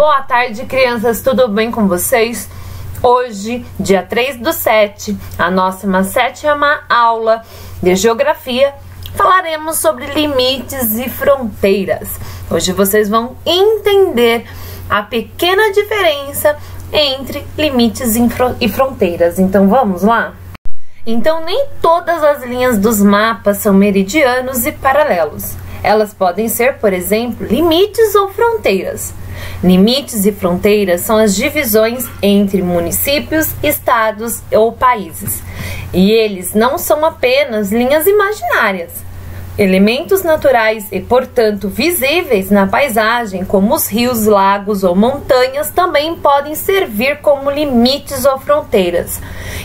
Boa tarde, crianças, tudo bem com vocês? Hoje, dia 3/7, a nossa 7ª aula de Geografia, falaremos sobre limites e fronteiras. Hoje vocês vão entender a pequena diferença entre limites e fronteiras. Então vamos lá? Então nem todas as linhas dos mapas são meridianos e paralelos. Elas podem ser, por exemplo, limites ou fronteiras. Limites e fronteiras são as divisões entre municípios, estados ou países. E eles não são apenas linhas imaginárias. Elementos naturais e, portanto, visíveis na paisagem, como os rios, lagos ou montanhas, também podem servir como limites ou fronteiras.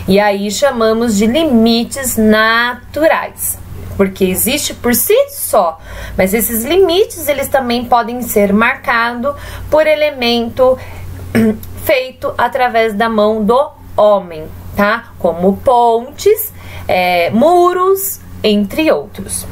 E aí chamamos de limites naturais, porque existe por si só, mas esses limites eles também podem ser marcados por elemento feito através da mão do homem, tá? Como pontes, muros, entre outros.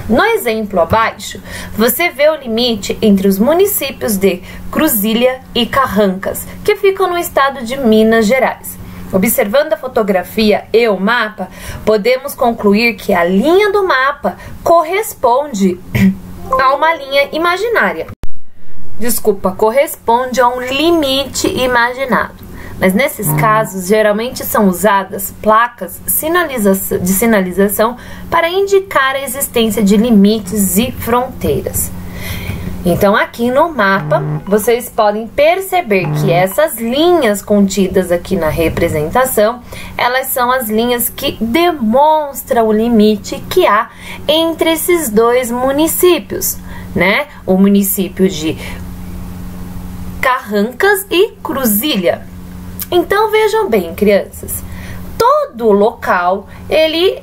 No exemplo abaixo, você vê o limite entre os municípios de Cruzília e Carrancas, que ficam no estado de Minas Gerais. Observando a fotografia e o mapa, podemos concluir que a linha do mapa corresponde a uma linha imaginária. Corresponde a um limite imaginado. Mas nesses casos, geralmente são usadas placas de sinalização para indicar a existência de limites e fronteiras. Então aqui no mapa, vocês podem perceber que essas linhas contidas aqui na representação, elas são as linhas que demonstram o limite que há entre esses dois municípios, né? O município de Carrancas e Cruzília. Então vejam bem, crianças, todo local ele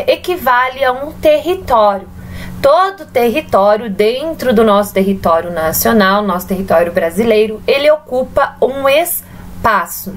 equivale a um território. Todo território dentro do nosso território nacional, nosso território brasileiro, ele ocupa um espaço.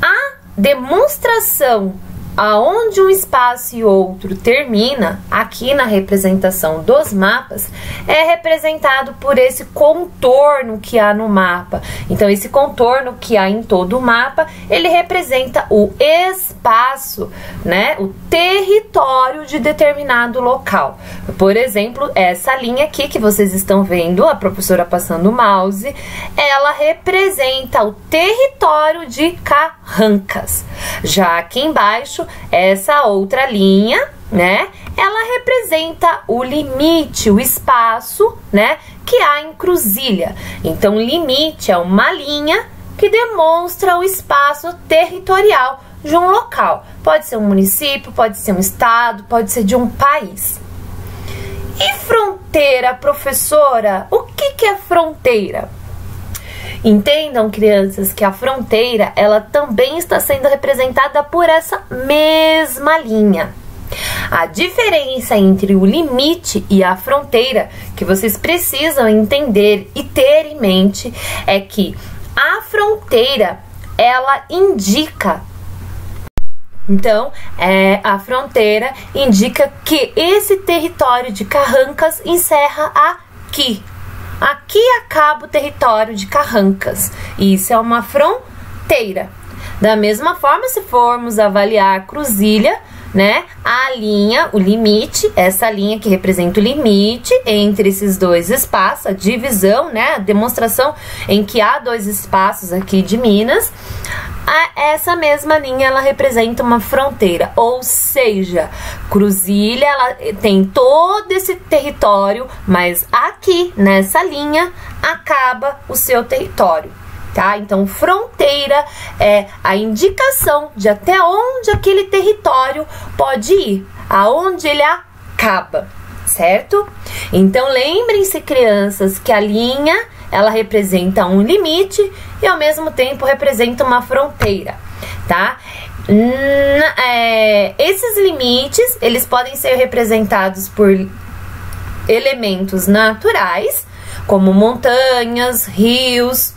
A demonstração aonde um espaço e outro termina, aqui na representação dos mapas, é representado por esse contorno que há no mapa. Então, esse contorno que há em todo o mapa, ele representa o espaço, né? O território de determinado local. Por exemplo, essa linha aqui que vocês estão vendo, a professora passando o mouse, ela representa o território de Carrancas. Já aqui embaixo, essa outra linha, né? Ela representa o limite, o espaço, né? Que há em Cruzília. Então, limite é uma linha que demonstra o espaço territorial de um local. Pode ser um município, pode ser um estado, pode ser de um país. E fronteira, professora? O que é fronteira? Entendam, crianças, que a fronteira, ela também está sendo representada por essa mesma linha. A diferença entre o limite e a fronteira que vocês precisam entender e ter em mente é que a fronteira, ela indica. Então, a fronteira indica que esse território de Carrancas encerra aqui. Aqui acaba o território de Carrancas. Isso é uma fronteira. Da mesma forma, se formos avaliar Cruzília, né? A linha, o limite, essa linha que representa o limite entre esses dois espaços, a divisão, né? A demonstração em que há dois espaços aqui de Minas. Essa mesma linha, ela representa uma fronteira, ou seja, Cruzília, ela tem todo esse território, mas aqui, nessa linha, acaba o seu território, tá? Então, fronteira é a indicação de até onde aquele território pode ir, aonde ele acaba, certo? Então, lembrem-se, crianças, que a linha, ela representa um limite e ao mesmo tempo representa uma fronteira, tá? Esses limites, eles podem ser representados por elementos naturais, como montanhas, rios,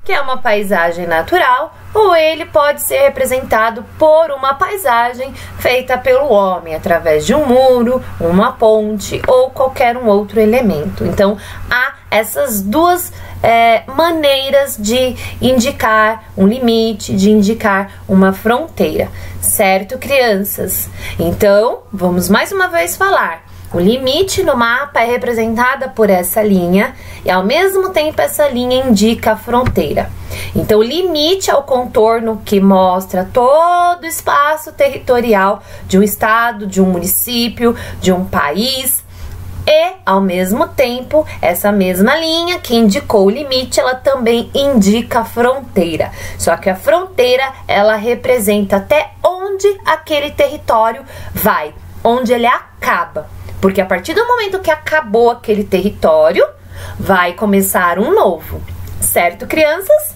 que é uma paisagem natural, ou ele pode ser representado por uma paisagem feita pelo homem, através de um muro, uma ponte ou qualquer um outro elemento. Então, há essas duas maneiras de indicar um limite, de indicar uma fronteira, certo, crianças? Então, vamos mais uma vez falar. O limite no mapa é representada por essa linha e, ao mesmo tempo, essa linha indica a fronteira. Então, o limite é o contorno que mostra todo o espaço territorial de um estado, de um município, de um país. E, ao mesmo tempo, essa mesma linha que indicou o limite, ela também indica a fronteira. Só que a fronteira, ela representa até onde aquele território vai, onde ele acaba. Porque a partir do momento que acabou aquele território, vai começar um novo. Certo, crianças?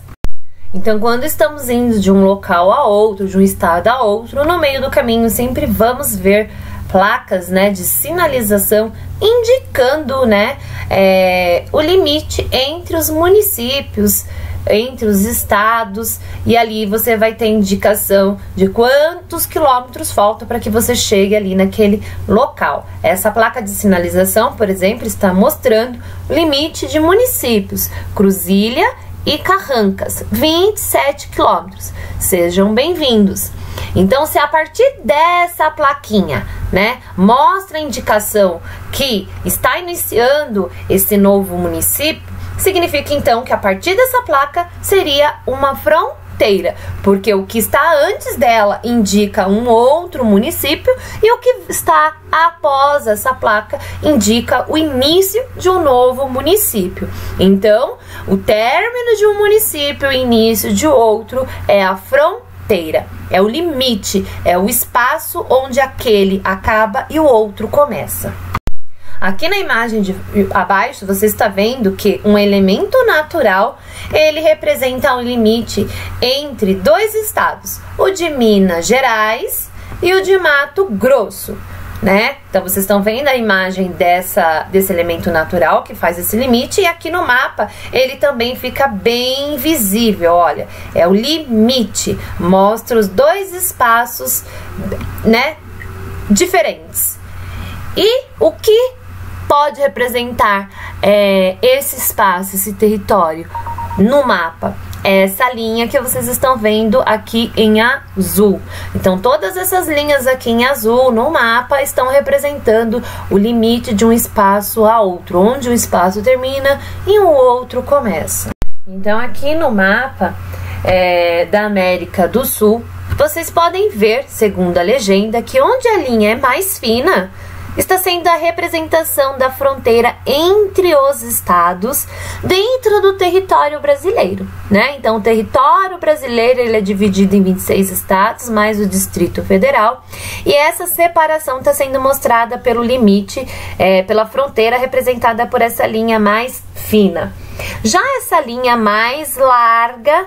Então, quando estamos indo de um local a outro, de um estado a outro, no meio do caminho sempre vamos ver placas, né, de sinalização indicando, né, o limite entre os municípios, entre os estados, e ali você vai ter indicação de quantos quilômetros falta para que você chegue ali naquele local. Essa placa de sinalização, por exemplo, está mostrando o limite de municípios, Cruzília e Carrancas, 27 quilômetros. Sejam bem-vindos. Então, se a partir dessa plaquinha, né, mostra a indicação que está iniciando esse novo município, significa então que a partir dessa placa seria uma fronteira, porque o que está antes dela indica um outro município e o que está após essa placa indica o início de um novo município. Então, o término de um município e o início de outro é a fronteira, é o limite, é o espaço onde aquele acaba e o outro começa. Aqui na imagem de abaixo, você está vendo que um elemento natural, ele representa um limite entre dois estados, o de Minas Gerais e o de Mato Grosso, né? Então, vocês estão vendo a imagem desse elemento natural que faz esse limite, e aqui no mapa ele também fica bem visível, olha, é o limite, mostra os dois espaços, né, diferentes. E o que pode representar esse espaço, esse território no mapa? É essa linha que vocês estão vendo aqui em azul. Então, todas essas linhas aqui em azul no mapa estão representando o limite de um espaço a outro, onde um espaço termina e o outro começa. Então, aqui no mapa da América do Sul, vocês podem ver, segundo a legenda, que onde a linha é mais fina, está sendo a representação da fronteira entre os estados dentro do território brasileiro, né? Então, o território brasileiro, ele é dividido em 26 estados, mais o Distrito Federal, e essa separação está sendo mostrada pelo limite, pela fronteira representada por essa linha mais fina. Já essa linha mais larga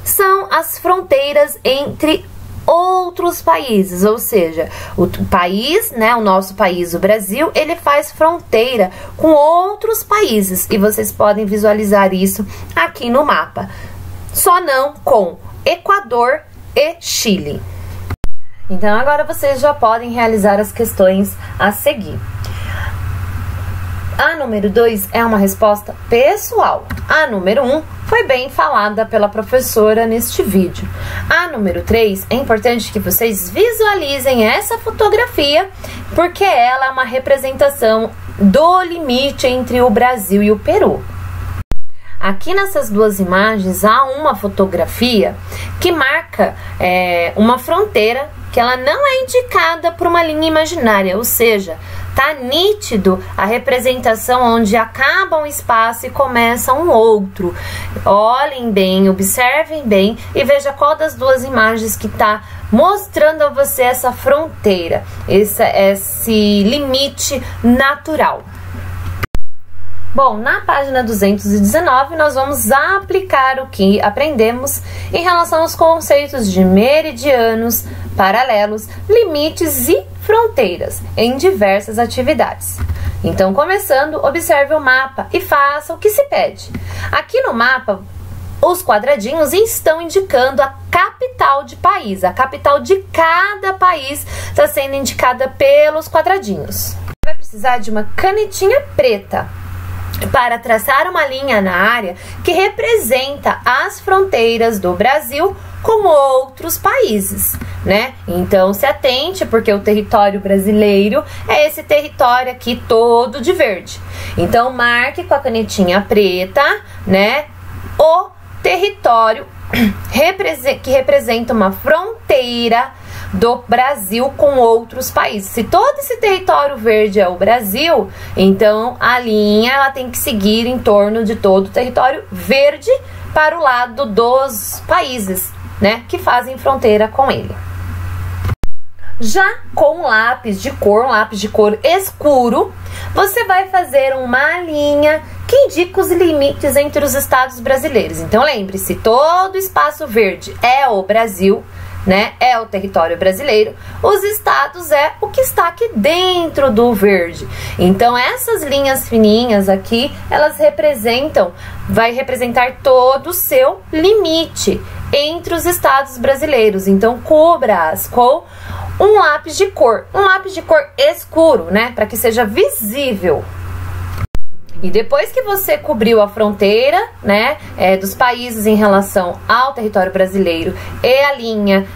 são as fronteiras entre outros países, ou seja, o país, né, o nosso país, o Brasil, ele faz fronteira com outros países, e vocês podem visualizar isso aqui no mapa, só não com Equador e Chile. Então, agora vocês já podem realizar as questões a seguir. A número 2 é uma resposta pessoal. A número 1 foi bem falada pela professora neste vídeo. A número 3 é importante que vocês visualizem essa fotografia, porque ela é uma representação do limite entre o Brasil e o Peru. Aqui nessas duas imagens há uma fotografia que marca uma fronteira que ela não é indicada por uma linha imaginária, ou seja, tá nítido a representação onde acaba um espaço e começa um outro. Olhem bem, observem bem e veja qual das duas imagens que está mostrando a você essa fronteira, esse limite natural. Bom, na página 219 nós vamos aplicar o que aprendemos em relação aos conceitos de meridianos, paralelos, limites e fronteiras em diversas atividades. Então, começando, observe o mapa e faça o que se pede. Aqui no mapa, os quadradinhos estão indicando a capital de país. A capital de cada país está sendo indicada pelos quadradinhos. Vai precisar de uma canetinha preta. para traçar uma linha na área que representa as fronteiras do Brasil com outros países, né? Então se atente, porque o território brasileiro é esse território aqui todo de verde. Então marque com a canetinha preta, né, o território que representa uma fronteira do Brasil com outros países. Se todo esse território verde é o Brasil, então a linha ela tem que seguir em torno de todo o território verde para o lado dos países, né, que fazem fronteira com ele. Já com um lápis de cor escuro, você vai fazer uma linha que indica os limites entre os estados brasileiros. Então lembre-se, todo espaço verde é o Brasil, né? É o território brasileiro. Os estados é o que está aqui dentro do verde. Então essas linhas fininhas aqui, elas vai representar todo o seu limite entre os estados brasileiros. Então cubra-as com um lápis de cor escuro, né? Para que seja visível. E depois que você cobriu a fronteira, né, dos países em relação ao território brasileiro e a linha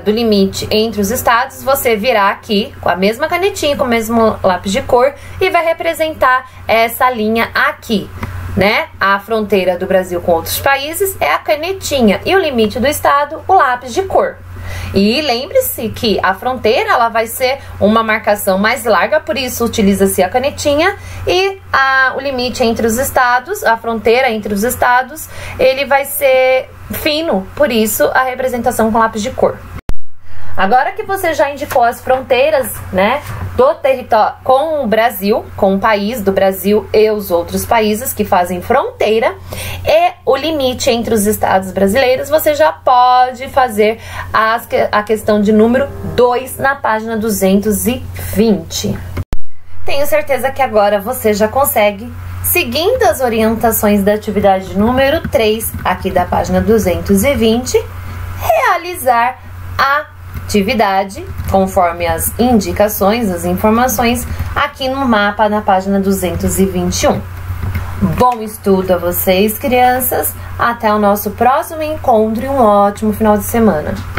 do limite entre os estados, você virá aqui com a mesma canetinha, com o mesmo lápis de cor e vai representar essa linha aqui, né? A fronteira do Brasil com outros países é a canetinha e o limite do estado, o lápis de cor. E lembre-se que a fronteira ela vai ser uma marcação mais larga, por isso utiliza-se a canetinha, e o limite entre os estados, a fronteira entre os estados, ele vai ser fino, por isso a representação com lápis de cor. Agora que você já indicou as fronteiras, né, do território com o Brasil, com o país do Brasil e os outros países que fazem fronteira, e o limite entre os estados brasileiros, você já pode fazer a questão de número 2 na página 220. Tenho certeza que agora você já consegue, seguindo as orientações da atividade número 3, aqui da página 220, realizar a atividade conforme as indicações, as informações aqui no mapa na página 221. Bom estudo a vocês, crianças. Até o nosso próximo encontro e um ótimo final de semana.